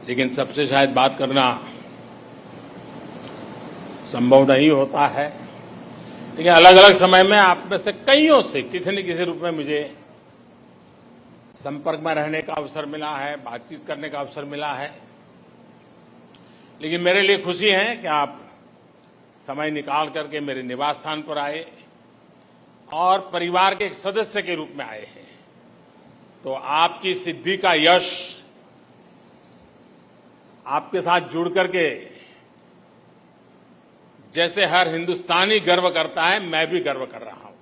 लेकिन सबसे शायद बात करना संभव नहीं होता है। लेकिन अलग अलग समय में आप में से कईयों से किसी न किसी रूप में मुझे संपर्क में रहने का अवसर मिला है, बातचीत करने का अवसर मिला है। लेकिन मेरे लिए खुशी है कि आप समय निकाल करके मेरे निवास स्थान पर आए और परिवार के एक सदस्य के रूप में आए हैं। तो आपकी सिद्धि का यश आपके साथ जुड़ करके जैसे हर हिंदुस्तानी गर्व करता है, मैं भी गर्व कर रहा हूं।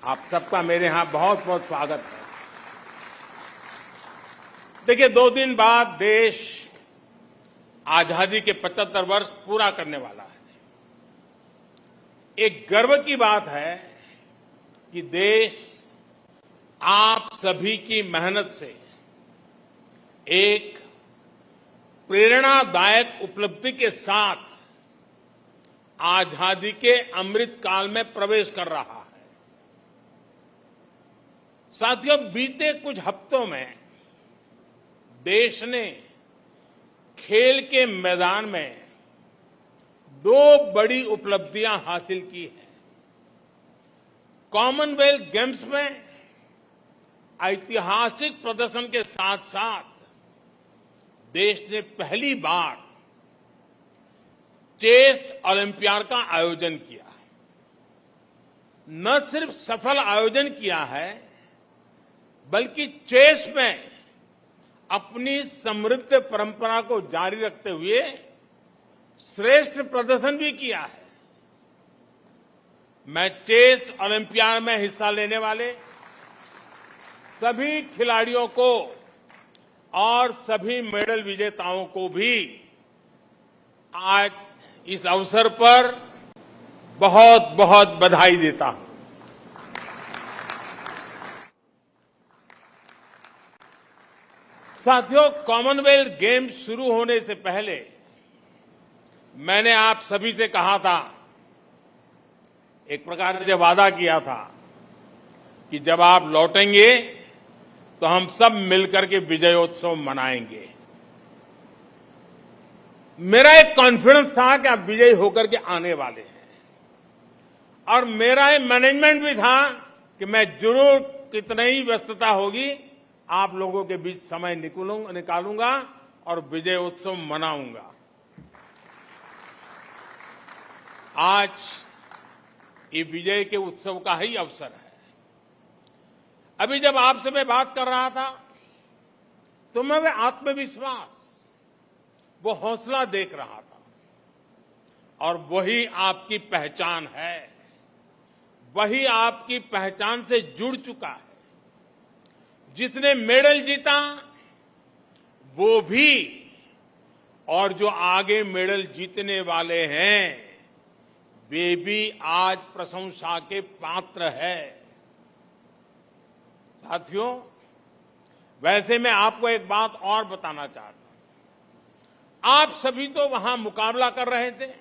आप सबका मेरे यहां बहुत बहुत स्वागत है। देखिए, 2 दिन बाद देश आजादी के 75 वर्ष पूरा करने वाला है। एक गर्व की बात है कि देश आप सभी की मेहनत से एक प्रेरणादायक उपलब्धि के साथ आजादी के अमृत काल में प्रवेश कर रहा है। साथियों, बीते कुछ हफ्तों में देश ने खेल के मैदान में 2 बड़ी उपलब्धियां हासिल की हैं। कॉमनवेल्थ गेम्स में ऐतिहासिक प्रदर्शन के साथ साथ देश ने पहली बार चेस ओलंपियाड का आयोजन किया। न सिर्फ सफल आयोजन किया है, बल्कि चेस में अपनी समृद्ध परंपरा को जारी रखते हुए श्रेष्ठ प्रदर्शन भी किया है। मैं चेस ओलंपियाड में हिस्सा लेने वाले सभी खिलाड़ियों को और सभी मेडल विजेताओं को भी आज इस अवसर पर बहुत बहुत बधाई देता हूं। साथियों, कॉमनवेल्थ गेम्स शुरू होने से पहले मैंने आप सभी से कहा था, एक प्रकार से वादा किया था कि जब आप लौटेंगे तो हम सब मिलकर के विजयोत्सव मनाएंगे। मेरा एक कॉन्फिडेंस था कि आप विजयी होकर के आने वाले हैं, और मेरा एक मैनेजमेंट भी था कि मैं जरूर कितनी ही व्यस्तता होगी, आप लोगों के बीच समय निकालूंगा और विजयोत्सव मनाऊंगा। आज ये विजय के उत्सव का ही अवसर है। अभी जब आपसे मैं बात कर रहा था तो मैं वह आत्मविश्वास, वो हौसला देख रहा था, और वही आपकी पहचान है। वही आपकी पहचान से जुड़ चुका है। जिसने मेडल जीता वो भी, और जो आगे मेडल जीतने वाले हैं वे भी आज प्रशंसा के पात्र है। साथियों, वैसे मैं आपको एक बात और बताना चाहता हूं। आप सभी तो वहां मुकाबला कर रहे थे,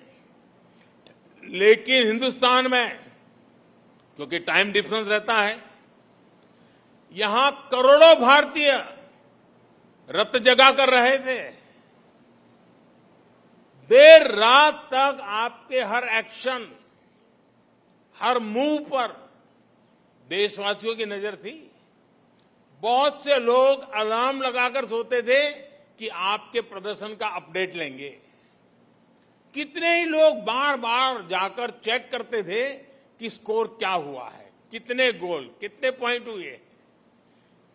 लेकिन हिंदुस्तान में क्योंकि टाइम डिफरेंस रहता है, यहां करोड़ों भारतीय रत जगा कर रहे थे। देर रात तक आपके हर एक्शन, हर मूव पर देशवासियों की नजर थी। बहुत से लोग अलार्म लगाकर सोते थे कि आपके प्रदर्शन का अपडेट लेंगे। कितने ही लोग बार बार जाकर चेक करते थे कि स्कोर क्या हुआ है, कितने गोल, कितने पॉइंट हुए।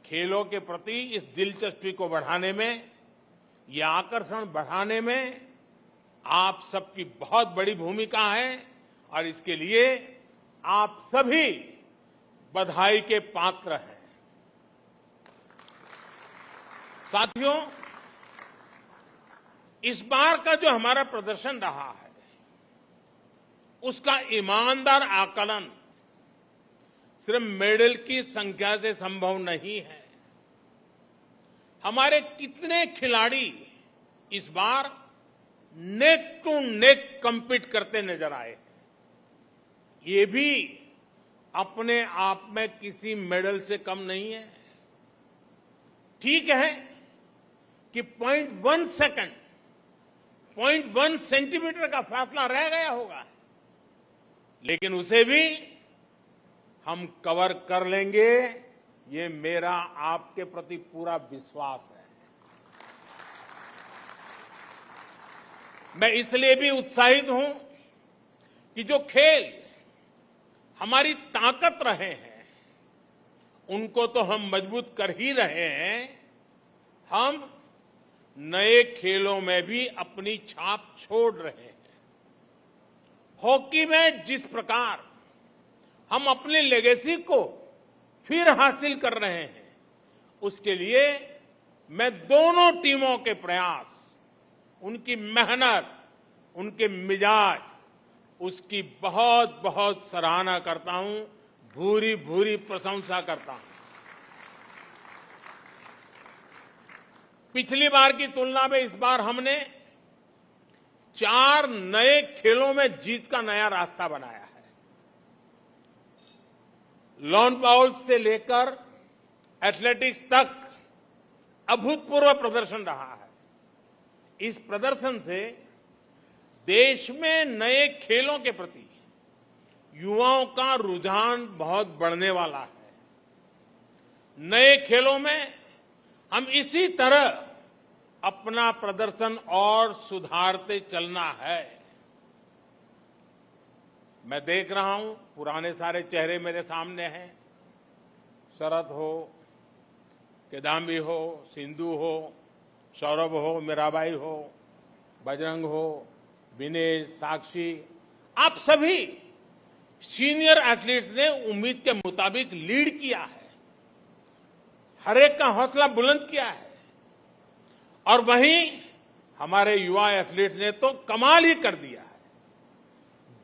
खेलों के प्रति इस दिलचस्पी को बढ़ाने में, ये आकर्षण बढ़ाने में आप सबकी बहुत बड़ी भूमिका है, और इसके लिए आप सभी बधाई के पात्र हैं। साथियों, इस बार का जो हमारा प्रदर्शन रहा है उसका ईमानदार आकलन सिर्फ मेडल की संख्या से संभव नहीं है। हमारे कितने खिलाड़ी इस बार नेक टू नेक कम्पीट करते नजर आए, ये भी अपने आप में किसी मेडल से कम नहीं है। ठीक है कि 0.1 सेकंड, 0.1 सेंटीमीटर का फासला रह गया होगा, लेकिन उसे भी हम कवर कर लेंगे, ये मेरा आपके प्रति पूरा विश्वास है। मैं इसलिए भी उत्साहित हूं कि जो खेल हमारी ताकत रहे हैं, उनको तो हम मजबूत कर ही रहे हैं, हम नए खेलों में भी अपनी छाप छोड़ रहे हैं। हॉकी में जिस प्रकार हम अपनी लेगेसी को फिर हासिल कर रहे हैं, उसके लिए मैं दोनों टीमों के प्रयास, उनकी मेहनत, उनके मिजाज, उसकी बहुत बहुत सराहना करता हूं, भूरी भूरी प्रशंसा करता हूं। पिछली बार की तुलना में इस बार हमने 4 नए खेलों में जीत का नया रास्ता बनाया है। लॉन बाउल्स से लेकर एथलेटिक्स तक अभूतपूर्व प्रदर्शन रहा है। इस प्रदर्शन से देश में नए खेलों के प्रति युवाओं का रुझान बहुत बढ़ने वाला है। नए खेलों में हम इसी तरह अपना प्रदर्शन और सुधारते चलना है। मैं देख रहा हूं, पुराने सारे चेहरे मेरे सामने हैं। शरद हो, किदाम्बी हो, सिंधु हो, सौरभ हो, मीराबाई हो, बजरंग हो, विनेश, साक्षी, आप सभी सीनियर एथलीट्स ने उम्मीद के मुताबिक लीड किया है, हर एक का हौसला बुलंद किया है। और वहीं हमारे युवा एथलीट्स ने तो कमाल ही कर दिया है।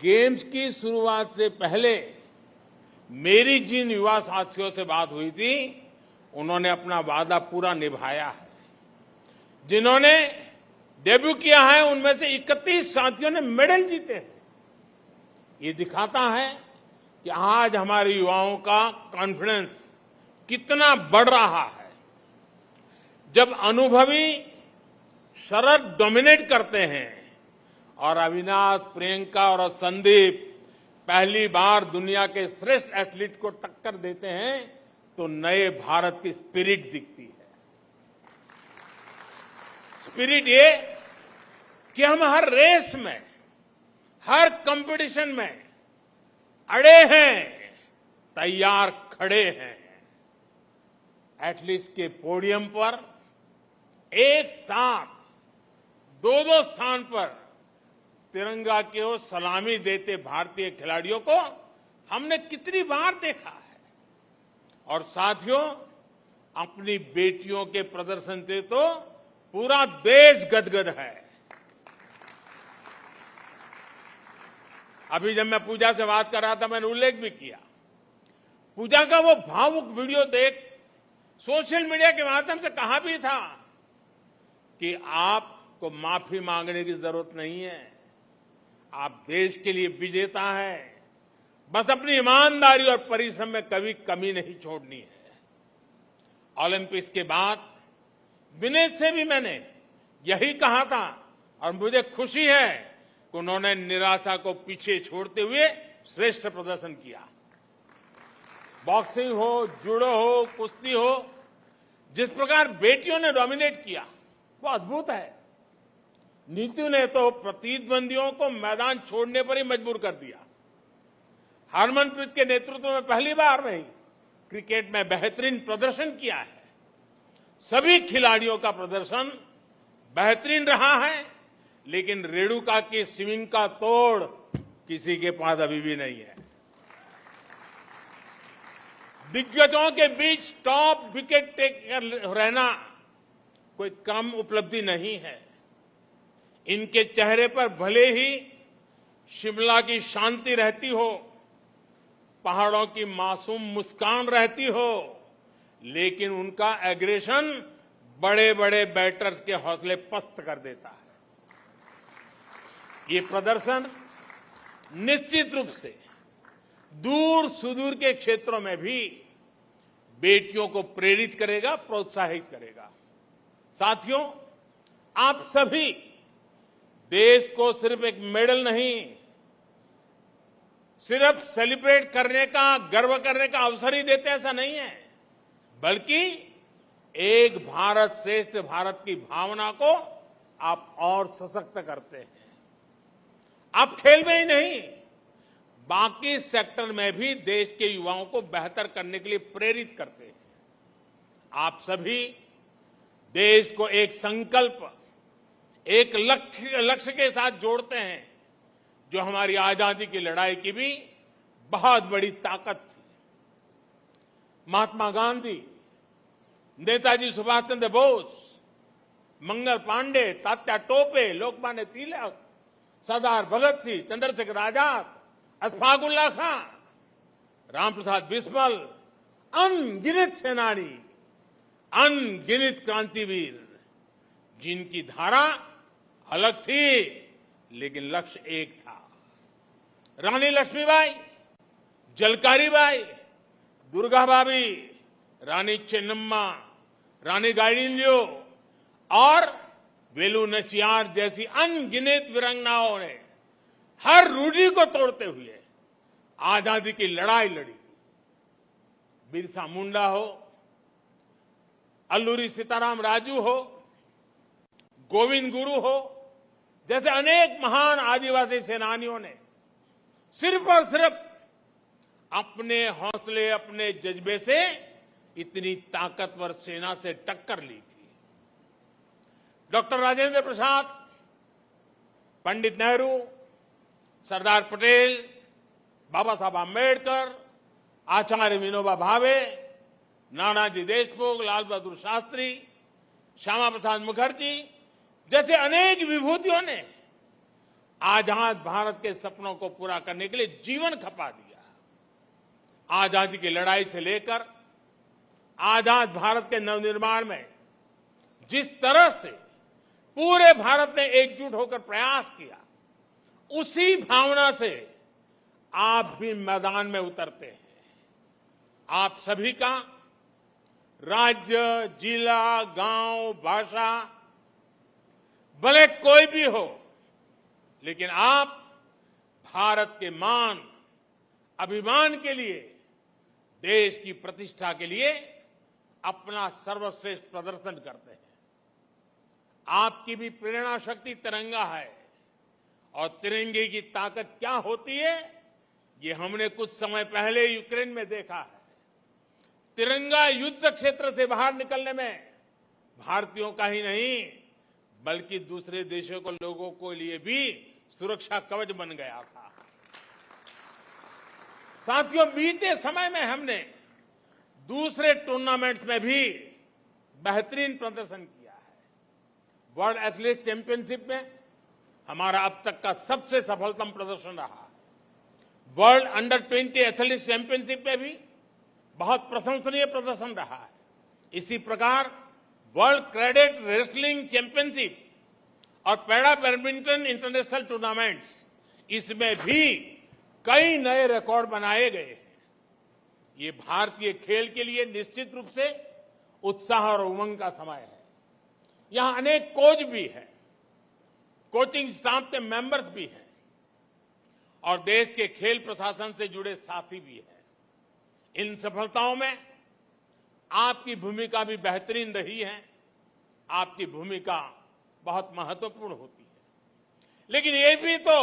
गेम्स की शुरुआत से पहले मेरी जिन युवा साथियों से बात हुई थी, उन्होंने अपना वादा पूरा निभाया है। जिन्होंने डेब्यू किया है, उनमें से 31 साथियों ने मेडल जीते हैं। ये दिखाता है कि आज हमारे युवाओं का कॉन्फिडेंस कितना बढ़ रहा है। जब अनुभवी शरद डोमिनेट करते हैं और अविनाश, प्रियंका और संदीप पहली बार दुनिया के श्रेष्ठ एथलीट को टक्कर देते हैं, तो नए भारत की स्पिरिट दिखती है। स्पिरिट ये कि हम हर रेस में, हर कंपटीशन में अड़े हैं, तैयार खड़े हैं। एथलीट्स के पोडियम पर एक साथ 2-2 स्थान पर तिरंगा की ओर सलामी देते भारतीय खिलाड़ियों को हमने कितनी बार देखा है। और साथियों, अपनी बेटियों के प्रदर्शन से तो पूरा देश गदगद है। अभी जब मैं पूजा से बात कर रहा था, मैंने उल्लेख भी किया, पूजा का वो भावुक वीडियो देख सोशल मीडिया के माध्यम से कहा भी था कि आपको माफी मांगने की जरूरत नहीं है, आप देश के लिए विजेता हैं, बस अपनी ईमानदारी और परिश्रम में कभी कमी नहीं छोड़नी है। ओलंपिक्स के बाद विनेश से भी मैंने यही कहा था और मुझे खुशी है कि उन्होंने निराशा को पीछे छोड़ते हुए श्रेष्ठ प्रदर्शन किया। बॉक्सिंग हो, जूडो हो, कुश्ती हो, जिस प्रकार बेटियों ने डोमिनेट किया वो अद्भुत है। नीतू ने तो प्रतिद्वंदियों को मैदान छोड़ने पर ही मजबूर कर दिया। हरमनप्रीत के नेतृत्व में पहली बार नहीं, क्रिकेट में बेहतरीन प्रदर्शन किया है। सभी खिलाड़ियों का प्रदर्शन बेहतरीन रहा है, लेकिन रेणुका की स्विंग का तोड़ किसी के पास अभी भी नहीं है। दिग्गजों के बीच टॉप विकेट टेकर रहना कोई कम उपलब्धि नहीं है। इनके चेहरे पर भले ही शिमला की शांति रहती हो, पहाड़ों की मासूम मुस्कान रहती हो, लेकिन उनका एग्रेशन बड़े बड़े बैटर्स के हौसले पस्त कर देता है। ये प्रदर्शन निश्चित रूप से दूर सुदूर के क्षेत्रों में भी बेटियों को प्रेरित करेगा, प्रोत्साहित करेगा। साथियों, आप सभी देश को सिर्फ एक मेडल नहीं, सिर्फ सेलिब्रेट करने का, गर्व करने का अवसर ही देते, ऐसा नहीं है, बल्कि एक भारत श्रेष्ठ भारत की भावना को आप और सशक्त करते हैं। आप खेल में ही नहीं, बाकी सेक्टर में भी देश के युवाओं को बेहतर करने के लिए प्रेरित करते हैं। आप सभी देश को एक संकल्प, एक लक्ष्य के साथ जोड़ते हैं, जो हमारी आजादी की लड़ाई की भी बहुत बड़ी ताकत थी। महात्मा गांधी, नेताजी सुभाष चंद्र बोस, मंगल पांडे, तात्या टोपे, लोकमान्य तिलक, सरदार भगत सिंह, चंद्रशेखर आजाद, अशफाक उल्लाह खां, रामप्रसाद बिस्मिल, अनगिनत सेनानी, अनगिनत क्रांतिवीर, जिनकी धारा अलग थी लेकिन लक्ष्य एक था। रानी लक्ष्मीबाई, झलकारी बाई, दुर्गा भाभी, रानी चेन्नम्मा, रानी गाइडिंलियो और वेलु नचियार जैसी अनगिनत वीरांगनाओं ने हर रूढ़ी को तोड़ते हुए आजादी की लड़ाई लड़ी। बिरसा मुंडा हो, अल्लूरी सीताराम राजू हो, गोविंद गुरु हो, जैसे अनेक महान आदिवासी सेनानियों ने सिर्फ और सिर्फ अपने हौसले, अपने जज्बे से इतनी ताकतवर सेना से टक्कर ली थी। डॉक्टर राजेंद्र प्रसाद, पंडित नेहरू, सरदार पटेल, बाबा साहब आंबेडकर, आचार्य विनोबा भावे, नानाजी देशमुख, लाल बहादुर शास्त्री, श्यामा प्रसाद मुखर्जी जैसे अनेक विभूतियों ने आजाद भारत के सपनों को पूरा करने के लिए जीवन खपा दिया। आजादी की लड़ाई से लेकर आजाद भारत के नवनिर्माण में जिस तरह से पूरे भारत ने एकजुट होकर प्रयास किया, उसी भावना से आप भी मैदान में उतरते हैं। आप सभी का राज्य, जिला, गांव, भाषा भले कोई भी हो, लेकिन आप भारत के मान, अभिमान के लिए, देश की प्रतिष्ठा के लिए अपना सर्वश्रेष्ठ प्रदर्शन करते हैं। आपकी भी प्रेरणा शक्ति तिरंगा है, और तिरंगे की ताकत क्या होती है, ये हमने कुछ समय पहले यूक्रेन में देखा है। तिरंगा युद्ध क्षेत्र से बाहर निकलने में भारतीयों का ही नहीं, बल्कि दूसरे देशों के लोगों के लिए भी सुरक्षा कवच बन गया था। साथियों, बीते समय में हमने दूसरे टूर्नामेंट्स में भी बेहतरीन प्रदर्शन किया है। वर्ल्ड एथलेटिक्स चैंपियनशिप में हमारा अब तक का सबसे सफलतम प्रदर्शन रहा। वर्ल्ड अंडर 20 एथलेटिक्स चैंपियनशिप में भी बहुत प्रशंसनीय प्रदर्शन रहा है। इसी प्रकार वर्ल्ड कैडेट रेसलिंग चैंपियनशिप और पैरा बैडमिंटन इंटरनेशनल टूर्नामेंट्स, इसमें भी कई नए रिकॉर्ड बनाए गए हैं। ये भारतीय खेल के लिए निश्चित रूप से उत्साह और उमंग का समय है। यहां अनेक कोच भी हैं, कोचिंग स्टाफ के मेंबर्स भी हैं, और देश के खेल प्रशासन से जुड़े साथी भी हैं। इन सफलताओं में आपकी भूमिका भी बेहतरीन रही है। आपकी भूमिका बहुत महत्वपूर्ण होती है। लेकिन ये भी तो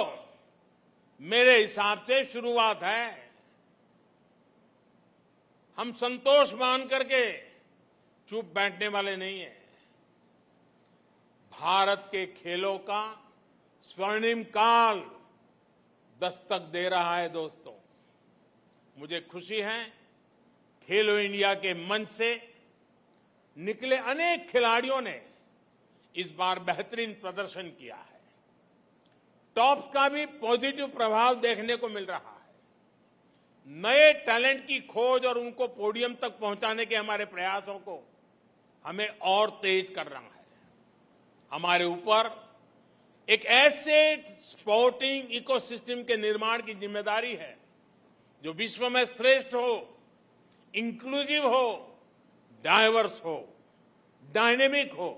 मेरे हिसाब से शुरुआत है। हम संतोष मान करके चुप बैठने वाले नहीं हैं। भारत के खेलों का स्वर्णिम काल दस्तक दे रहा है। दोस्तों, मुझे खुशी है, खेलो इंडिया के मंच से निकले अनेक खिलाड़ियों ने इस बार बेहतरीन प्रदर्शन किया है। टॉप्स का भी पॉजिटिव प्रभाव देखने को मिल रहा है। नए टैलेंट की खोज और उनको पोडियम तक पहुंचाने के हमारे प्रयासों को हमें और तेज कर रहा है। हमारे ऊपर एक ऐसे स्पोर्टिंग इकोसिस्टम के निर्माण की जिम्मेदारी है जो विश्व में श्रेष्ठ हो, इंक्लूसिव हो, डाइवर्स हो, डायनेमिक हो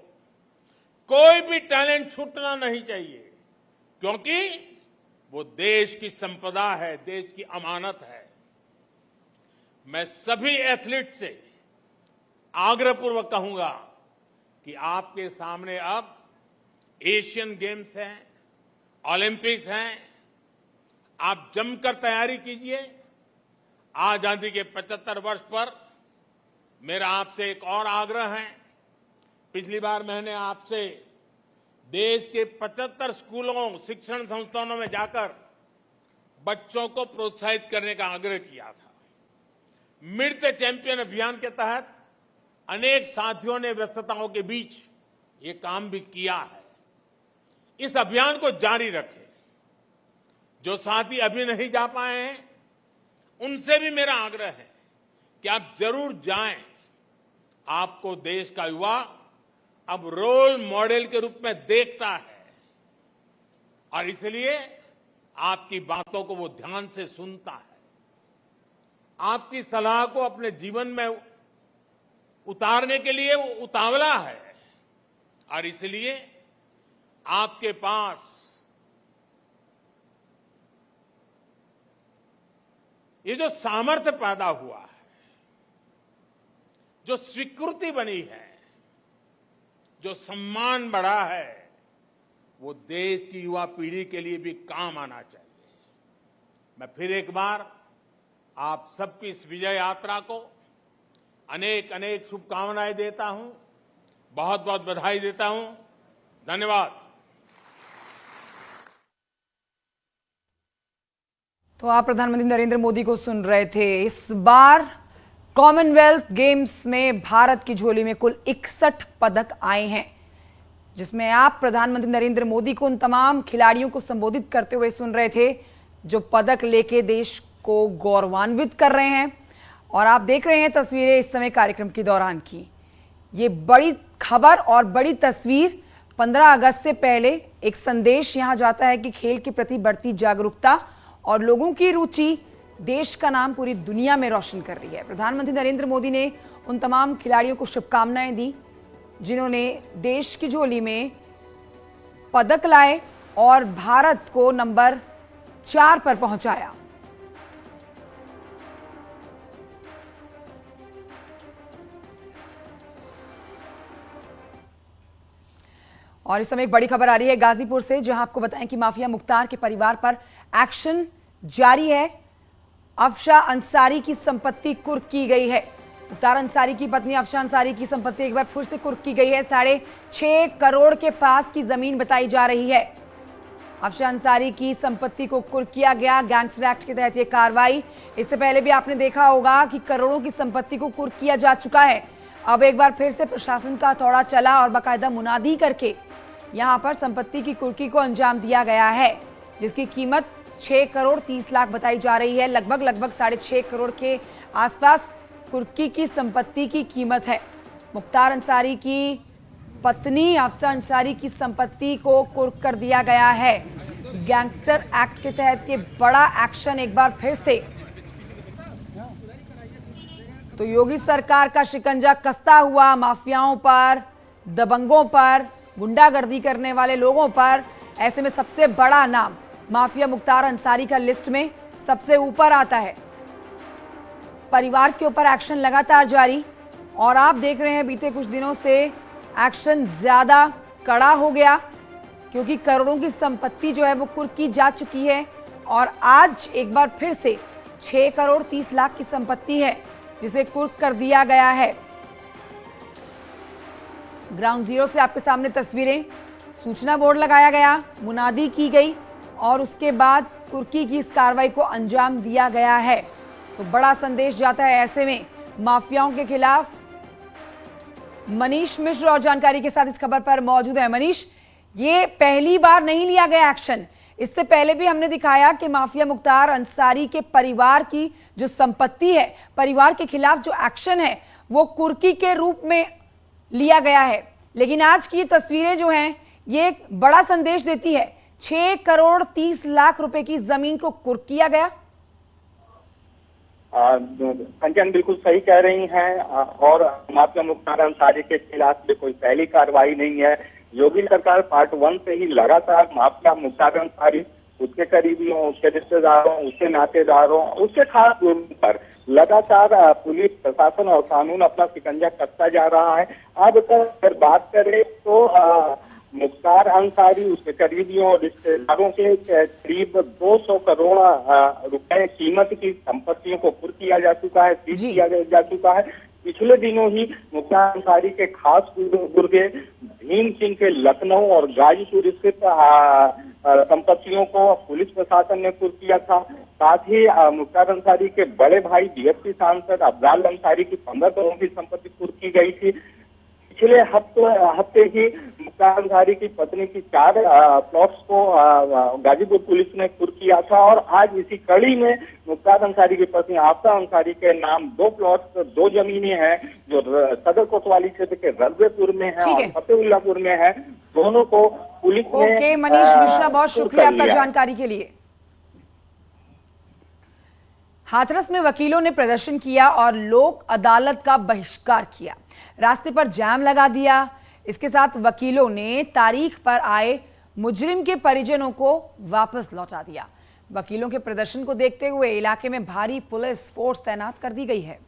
कोई भी टैलेंट छूटना नहीं चाहिए, क्योंकि वो देश की संपदा है, देश की अमानत है। मैं सभी एथलीट से आग्रहपूर्वक कहूंगा कि आपके सामने अब एशियन गेम्स हैं, ओलंपिक्स हैं, आप जमकर तैयारी कीजिए। आजादी के 75 वर्ष पर मेरा आपसे एक और आग्रह है। पिछली बार मैंने आपसे देश के 75 स्कूलों, शिक्षण संस्थानों में जाकर बच्चों को प्रोत्साहित करने का आग्रह किया था। मीट द चैंपियन अभियान के तहत अनेक साथियों ने व्यस्तताओं के बीच ये काम भी किया है। इस अभियान को जारी रखें। जो साथी अभी नहीं जा पाए हैं, उनसे भी मेरा आग्रह है कि आप जरूर जाएं। आपको देश का युवा अब रोल मॉडल के रूप में देखता है और इसलिए आपकी बातों को वो ध्यान से सुनता है, आपकी सलाह को अपने जीवन में उतारने के लिए वो उतावला है और इसलिए आपके पास ये जो सामर्थ्य पैदा हुआ है, जो स्वीकृति बनी है, जो सम्मान बढ़ा है, वो देश की युवा पीढ़ी के लिए भी काम आना चाहिए। मैं फिर एक बार आप सबकी इस विजय यात्रा को अनेक अनेक शुभकामनाएं देता हूं, बहुत बहुत बधाई देता हूं। धन्यवाद। तो आप प्रधानमंत्री नरेंद्र मोदी को सुन रहे थे। इस बार कॉमनवेल्थ गेम्स में भारत की झोली में कुल 61 पदक आए हैं, जिसमें आप प्रधानमंत्री नरेंद्र मोदी को उन तमाम खिलाड़ियों को संबोधित करते हुए सुन रहे थे जो पदक लेके देश को गौरवान्वित कर रहे हैं। और आप देख रहे हैं तस्वीरें इस समय कार्यक्रम के दौरान की। ये बड़ी खबर और बड़ी तस्वीर। 15 अगस्त से पहले एक संदेश यहां जाता है कि खेल के प्रति बढ़ती जागरूकता और लोगों की रुचि देश का नाम पूरी दुनिया में रोशन कर रही है। प्रधानमंत्री नरेंद्र मोदी ने उन तमाम खिलाड़ियों को शुभकामनाएं दी जिन्होंने देश की झोली में पदक लाए और भारत को नंबर 4 पर पहुंचाया। और इस समय एक बड़ी खबर आ रही है गाजीपुर से, जहां आपको बताएं कि माफिया मुख्तार के परिवार पर एक्शन जारी है। अफशा अंसारी की संपत्ति कुर्क की गई है। मुख्तार अंसारी की पत्नी अफशा अंसारी की संपत्ति एक बार फिर से कुर्क की गई है। 6.5 करोड़ के पास की जमीन बताई जा रही है। अफशा अंसारी की संपत्ति को कुर्क किया गया। गैंगस्टर एक्ट के तहत यह कार्रवाई। इससे पहले भी आपने देखा होगा कि करोड़ों की संपत्ति को कुर्क किया जा चुका है। अब एक बार फिर से प्रशासन का हथौड़ा चला और बाकायदा मुनादी करके यहां पर संपत्ति की कुर्की को अंजाम दिया गया है, जिसकी कीमत 6 करोड़ 30 लाख बताई जा रही है। लगभग 6.5 करोड़ के आसपास कुर्की की संपत्ति की कीमत है। मुख्तार अंसारी की पत्नी अफशा अंसारी की संपत्ति को कुर्क कर दिया गया है। गैंगस्टर एक्ट के तहत ये बड़ा एक्शन एक बार फिर से। तो योगी सरकार का शिकंजा कसता हुआ माफियाओं पर, दबंगों पर, गुंडागर्दी करने वाले लोगों पर। ऐसे में सबसे बड़ा नाम माफिया मुख्तार अंसारी का लिस्ट में सबसे ऊपर आता है। परिवार के ऊपर एक्शन लगातार जारी और आप देख रहे हैं बीते कुछ दिनों से एक्शन ज्यादा कड़ा हो गया, क्योंकि करोड़ों की संपत्ति जो है वो कुर्क की जा चुकी है। और आज एक बार फिर से 6 करोड़ 30 लाख की संपत्ति है जिसे कुर्क कर दिया गया है। ग्राउंड जीरो से आपके सामने तस्वीरें। सूचना बोर्ड लगाया गया, मुनादी की गई और उसके बाद कुर्की की इस कार्रवाई को अंजाम दिया गया है। तो बड़ा संदेश जाता है ऐसे में माफियाओं के खिलाफ। मनीष मिश्र और जानकारी के साथ इस खबर पर मौजूद है। मनीष, ये पहली बार नहीं लिया गया एक्शन। इससे पहले भी हमने दिखाया कि माफिया मुख्तार अंसारी के परिवार की जो संपत्ति है, परिवार के खिलाफ जो एक्शन है वो कुर्की के रूप में लिया गया है। लेकिन आज की तस्वीरें जो हैं ये एक बड़ा संदेश देती है। 6 करोड़ 30 लाख रुपए की जमीन को कुर्क किया गया। अंजन बिल्कुल सही कह रही हैं और माफिया मुख्तार अंसारी के खिलाफ कोई पहली कार्रवाई नहीं है। योगी सरकार पार्ट 1 से ही लगातार माफिया मुख्तार अंसारी, उसके करीबियों, उसके रिश्तेदारों, उसके नातेदारों, उसके खास लोगों पर लगातार पुलिस प्रशासन और कानून अपना शिकंजा कसता जा रहा है। अब तक अगर बात करें तो मुख्तार अंसारी, उसके करीबियों और रिश्तेदारों के करीब 200 करोड़ रुपए कीमत की संपत्तियों को कुर्क किया जा चुका है, सीज किया जा चुका है। पिछले दिनों ही मुख्तार अंसारी के खास गुर्गे भीम सिंह के लखनऊ और गाजीपुर स्थित संपत्तियों को पुलिस प्रशासन ने कुर्क किया था। साथ ही मुख्तार अंसारी के बड़े भाई बीएसपी सांसद अफजाल अंसारी की 15 करोड़ की संपत्ति कुर्क की गई थी। पिछले हफ्ते ही मुख्तार अंसारी की पत्नी की 4 प्लॉट्स को गाजीपुर पुलिस ने कुर्क किया था और आज इसी कड़ी में मुख्तार अंसारी की पत्नी आफता अंसारी के नाम 2 प्लॉट्स, 2 जमीनें हैं जो सदर कोतवाली क्षेत्र के रजबेपुर में है और फतेहुल्लापुर में है। दोनों को पुलिस ने ओके मनीष मिश्रा, बहुत शुक्रिया आपका जानकारी के लिए। हाथरस में वकीलों ने प्रदर्शन किया और लोक अदालत का बहिष्कार किया, रास्ते पर जाम लगा दिया। इसके साथ वकीलों ने तारीख पर आए मुजरिम के परिजनों को वापस लौटा दिया। वकीलों के प्रदर्शन को देखते हुए इलाके में भारी पुलिस फोर्स तैनात कर दी गई है।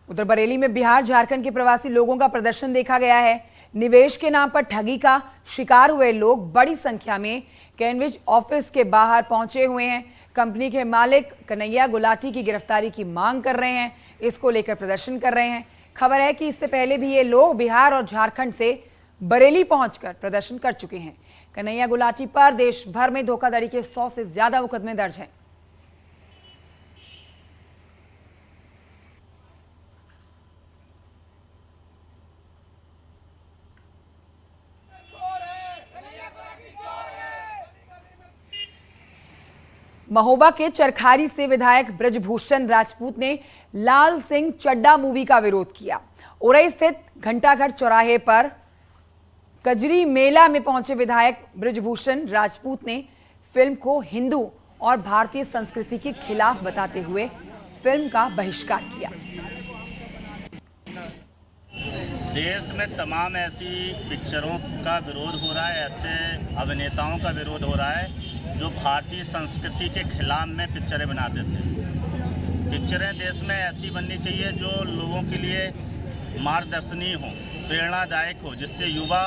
उधर बरेली में बिहार झारखंड के प्रवासी लोगों का प्रदर्शन देखा गया है। निवेश के नाम पर ठगी का शिकार हुए लोग बड़ी संख्या में कैनविज ऑफिस के बाहर पहुंचे हुए हैं। कंपनी के मालिक कन्हैया गुलाटी की गिरफ्तारी की मांग कर रहे हैं, इसको लेकर प्रदर्शन कर रहे हैं। खबर है कि इससे पहले भी ये लोग बिहार और झारखंड से बरेली पहुंचकर प्रदर्शन कर चुके हैं। कन्हैया गुलाटी पर देश भर में धोखाधड़ी के 100 से ज्यादा मुकदमे दर्ज हैं। महोबा के चरखारी से विधायक ब्रजभूषण राजपूत ने लाल सिंह चड्ढा मूवी का विरोध किया। उरई स्थित घंटाघर चौराहे पर कजरी मेला में पहुंचे विधायक ब्रजभूषण राजपूत ने फिल्म को हिंदू और भारतीय संस्कृति के खिलाफ बताते हुए फिल्म का बहिष्कार किया। देश में तमाम ऐसी पिक्चरों का विरोध हो रहा है, ऐसे अभिनेताओं का विरोध हो रहा है जो भारतीय संस्कृति के खिलाफ में पिक्चरें बनाते थे। पिक्चरें देश में ऐसी बननी चाहिए जो लोगों के लिए मार्गदर्शनीय हो, प्रेरणादायक हो, जिससे युवा